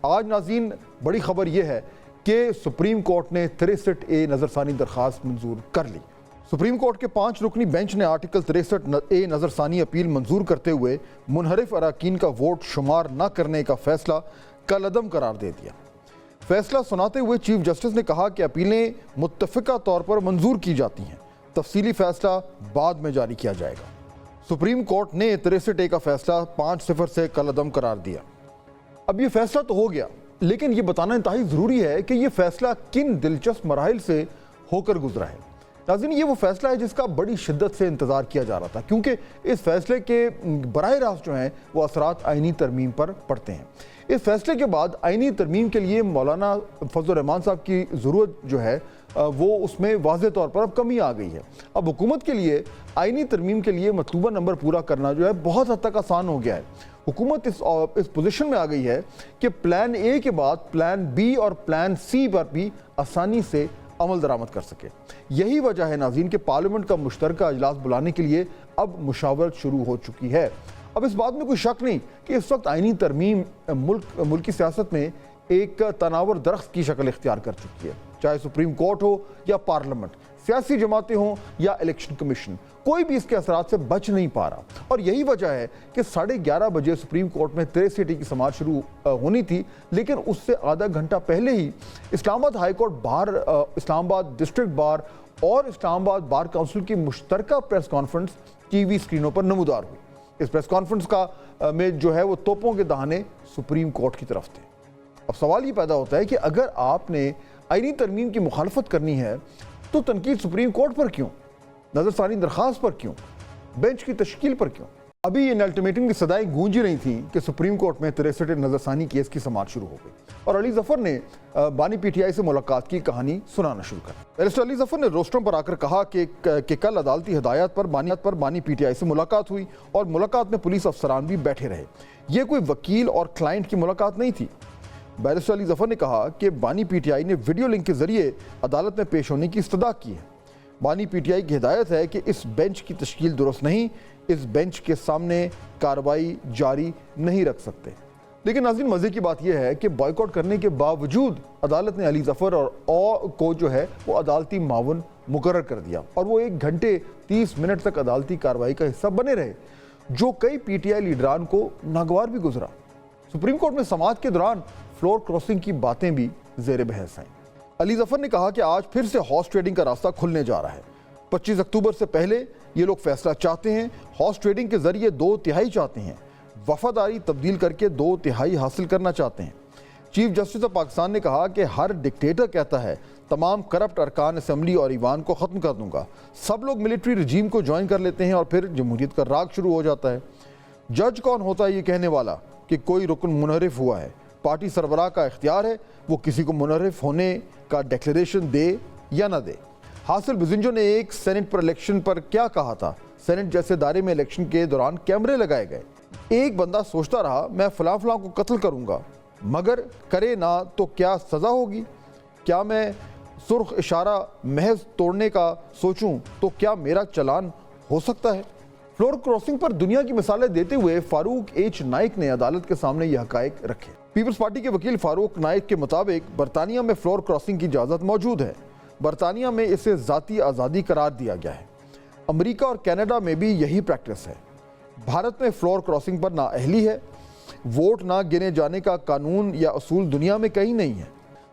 آج ناظرین بڑی خبر یہ ہے کہ سپریم کورٹ نے 63A نظرثانی درخواست منظور کر لی۔ سپریم کورٹ کے 5 رکنی بینچ نے آرٹیکل 63A نظرثانی اپیل منظور کرتے ہوئے منحرف اراکین کا ووٹ شمار نہ کرنے کا فیصلہ کالعدم قرار دے دیا۔ فیصلہ سناتے ہوئے چیف جسٹس نے کہا کہ اپیلیں متفقہ طور پر منظور کی جاتی ہیں، تفصیلی فیصلہ بعد میں جاری کیا جائے گا۔ سپریم کورٹ نے 63A کا فیصلہ 5-0 سے کالعدم قرار دیا۔ اب یہ فیصلہ تو ہو گیا، لیکن یہ بتانا انتہائی ضروری ہے کہ یہ فیصلہ کن دلچسپ مراحل سے ہو کر گزرا ہے۔ ناظرین، یہ وہ فیصلہ ہے جس کا بڑی شدت سے انتظار کیا جا رہا تھا، کیونکہ اس فیصلے کے براہ راست جو ہیں وہ اثرات آئینی ترمیم پر پڑتے ہیں۔ اس فیصلے کے بعد آئینی ترمیم کے لیے مولانا فضل الرحمان صاحب کی ضرورت جو ہے وہ اس میں واضح طور پر اب کمی آ گئی ہے۔ اب حکومت کے لیے آئینی ترمیم کے لیے مطلوبہ نمبر پورا کرنا جو ہے بہت حد تک آسان ہو گیا ہے۔ حکومت اس پوزیشن میں آ گئی ہے کہ پلان اے کے بعد پلان بی اور پلان سی پر بھی آسانی سے عمل درآمد کر سکے۔ یہی وجہ ہے ناظرین کہ پارلیمنٹ کا مشترکہ اجلاس بلانے کے لیے اب مشاورت شروع ہو چکی ہے۔ اب اس بات میں کوئی شک نہیں کہ اس وقت آئینی ترمیم ملکی سیاست میں ایک تناور درخت کی شکل اختیار کر چکی ہے، چاہے سپریم کورٹ ہو یا پارلیمنٹ، سیاسی جماعتیں ہوں یا الیکشن کمیشن، کوئی بھی اس کے اثرات سے بچ نہیں پا رہا۔ اور یہی وجہ ہے کہ 11:30 بجے سپریم کورٹ میں 63A کی سماعت شروع ہونی تھی، لیکن اس سے آدھا گھنٹہ پہلے ہی اسلام آباد ہائی کورٹ بار، اسلام آباد ڈسٹرکٹ بار اور اسلام آباد بار کونسل کی مشترکہ پریس کانفرنس ٹی وی اسکرینوں پر نمودار ہوئی۔ اس پریس کانفرنس میں جو ہے وہ توپوں کے دہانے سپریم کورٹ کی طرف تھے۔ اب سوال یہ پیدا ہوتا ہے کہ اگر آپ نے آئینی ترمیم کی مخالفت کرنی ہے تو تنقید سپریم کورٹ پر کیوں؟ نظرثانی درخواست پر کیوں؟ بینچ کی تشکیل پر کیوں؟ ابھی ان الٹیمیٹم کی صدائیں گونج رہی تھیں کہ سپریم کورٹ میں 63 نظرثانی کیس کی سماعت شروع ہو گئی اور علی ظفر نے بانی پی ٹی آئی سے ملاقات کی کہانی سنانا شروع کر۔ بیرسٹر علی ظفر نے روسٹرم پر آ کر کہا کہ کل عدالتی ہدایات پر بانی پی ٹی آئی سے ملاقات ہوئی اور ملاقات میں پولیس افسران بھی بیٹھے رہے۔ یہ کوئی وکیل اور کلائنٹ کی ملاقات نہیں تھی۔ بیرسٹر علی ظفر نے کہا کہ بانی پی ٹی آئی نے ویڈیو لنک کے ذریعے عدالت میں پیش ہونے کی استدعا کی ہے۔ بانی پی ٹی آئی کی ہدایت ہے کہ اس بینچ کی تشکیل درست نہیں، اس بینچ کے سامنے کارروائی جاری نہیں رکھ سکتے۔ لیکن ناظرین، مزے کی بات یہ ہے کہ بائیکاٹ کرنے کے باوجود عدالت نے علی ظفر اور کو جو ہے وہ عدالتی معاون مقرر کر دیا اور وہ 1 گھنٹے 30 منٹ تک عدالتی کارروائی کا حصہ بنے رہے، جو کئی پی ٹی آئی لیڈران کو ناگوار بھی گزرا۔ سپریم کورٹ میں سماعت کے دوران فلور کراسنگ کی باتیں بھی زیر بحث ہیں۔ علی ظفر نے کہا کہ آج پھر سے ہارس ٹریڈنگ کا راستہ کھلنے جا رہا ہے۔ 25 اکتوبر سے پہلے یہ لوگ فیصلہ چاہتے ہیں، ہارس ٹریڈنگ کے ذریعے 2/3 چاہتے ہیں، وفاداری تبدیل کر کے 2/3 حاصل کرنا چاہتے ہیں۔ چیف جسٹس آف پاکستان نے کہا کہ ہر ڈکٹیٹر کہتا ہے تمام کرپٹ ارکان اسمبلی اور ایوان کو ختم کر دوں گا، سب لوگ ملٹری رجیم کو جوائن کر لیتے ہیں اور پھر جمہوریت کا راگ شروع ہو جاتا ہے۔ جج کون ہوتا ہے یہ کہنے والا کہ کوئی رکن منحرف ہوا ہے؟ پارٹی سربراہ کا اختیار ہے وہ کسی کو منحرف ہونے کا ڈیکلیریشن دے یا نہ دے۔ حاصل بزنجو نے ایک سینٹ پر الیکشن پر کیا کہا تھا؟ سینٹ جیسے دائرے میں الیکشن کے دوران کیمرے لگائے گئے، ایک بندہ سوچتا رہا میں فلاں فلاں کو قتل کروں گا، مگر کرے نہ تو کیا سزا ہوگی؟ کیا میں سرخ اشارہ محض توڑنے کا سوچوں تو کیا میرا چلان ہو سکتا ہے؟ فلور کراسنگ پر دنیا کی مثالیں دیتے ہوئے فاروق ایچ نائک نے عدالت کے سامنے یہ حقائق رکھے۔ پیپلز پارٹی کے وکیل فاروق نائک کے مطابق برطانیہ میں فلور کراسنگ کی اجازت موجود ہے۔ برطانیہ میں اسے ذاتی آزادی قرار دیا گیا ہے۔ امریکہ اور کینیڈا میں بھی یہی پریکٹس ہے۔ بھارت میں فلور کراسنگ پر نااہلی ہے، ووٹ نہ گنے جانے کا قانون یا اصول دنیا میں کہیں نہیں ہے۔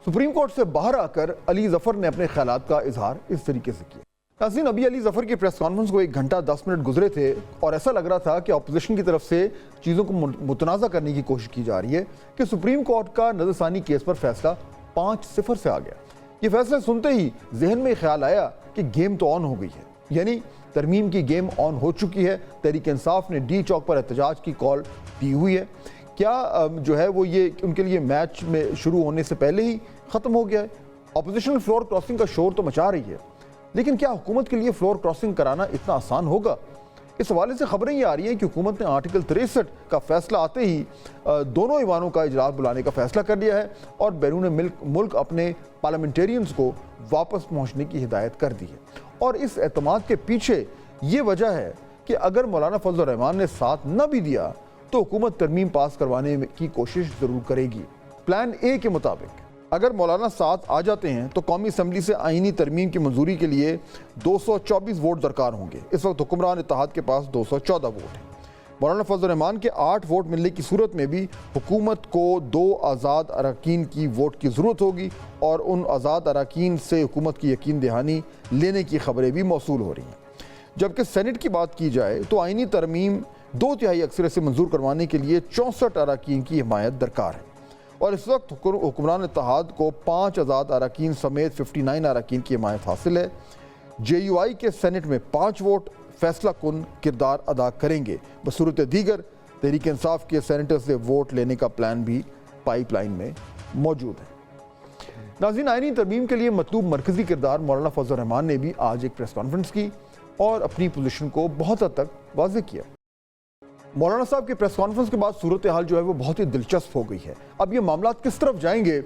سپریم کورٹ سے باہر آ کر علی ظفر نے اپنے خیالات کا اظہار اس طریقے سے کیا۔ ناظرین، ابھی علی ظفر کی پریس کانفرنس کو 1 گھنٹہ 10 منٹ گزرے تھے اور ایسا لگ رہا تھا کہ اپوزیشن کی طرف سے چیزوں کو متنازع کرنے کی کوشش کی جا رہی ہے کہ سپریم کورٹ کا نظرثانی کیس پر فیصلہ 5-0 سے آ گیا۔ یہ فیصلہ سنتے ہی ذہن میں خیال آیا کہ گیم تو آن ہو گئی ہے، یعنی ترمیم کی گیم آن ہو چکی ہے۔ تحریک انصاف نے ڈی چوک پر احتجاج کی کال دی ہوئی ہے۔ کیا جو ہے وہ یہ ان کے لیے میچ میں شروع ہونے سے پہلے ہی ختم ہو گیا ہے؟ اپوزیشن فلور کراسنگ کا شور تو مچا رہی ہے، لیکن کیا حکومت کے لیے فلور کراسنگ کرانا اتنا آسان ہوگا؟ اس حوالے سے خبریں یہ آ رہی ہیں کہ حکومت نے آرٹیکل 63 کا فیصلہ آتے ہی دونوں ایوانوں کا اجلاس بلانے کا فیصلہ کر لیا ہے اور بیرون ملک اپنے پارلیمنٹیرینز کو واپس پہنچنے کی ہدایت کر دی ہے۔ اور اس اعتماد کے پیچھے یہ وجہ ہے کہ اگر مولانا فضل الرحمان نے ساتھ نہ بھی دیا تو حکومت ترمیم پاس کروانے کی کوشش ضرور کرے گی۔ پلان اے کے مطابق اگر مولانا سعد آ جاتے ہیں تو قومی اسمبلی سے آئینی ترمیم کی منظوری کے لیے 224 ووٹ درکار ہوں گے۔ اس وقت حکمران اتحاد کے پاس 214 ووٹ ہیں۔ مولانا فضل الرحمان کے 8 ووٹ ملنے کی صورت میں بھی حکومت کو 2 آزاد اراکین کی ووٹ کی ضرورت ہوگی، اور ان آزاد اراکین سے حکومت کی یقین دہانی لینے کی خبریں بھی موصول ہو رہی ہیں۔ جبکہ سینٹ کی بات کی جائے تو آئینی ترمیم 2/3 اکثریت سے منظور کروانے کے لیے 64 اراکین کی حمایت درکار ہے، اور اس وقت حکمران اتحاد کو 5 آزاد اراکین سمیت 59 اراکین کی حمایت حاصل ہے۔ جے یو آئی کے سینٹ میں 5 ووٹ فیصلہ کن کردار ادا کریں گے۔ بصورت دیگر تحریک انصاف کے سینیٹر سے ووٹ لینے کا پلان بھی پائپ لائن میں موجود ہے۔ ناظرین، آئینی ترمیم کے لیے مطلوب مرکزی کردار مولانا فضل الرحمان نے بھی آج ایک پریس کانفرنس کی اور اپنی پوزیشن کو بہت حد تک واضح کیا۔ مولانا صاحب کے پریس کانفرنس کے بعد صورتحال جو ہے وہ بہت ہی دلچسپ ہو گئی ہے۔ اب یہ معاملات کس طرف جائیں گے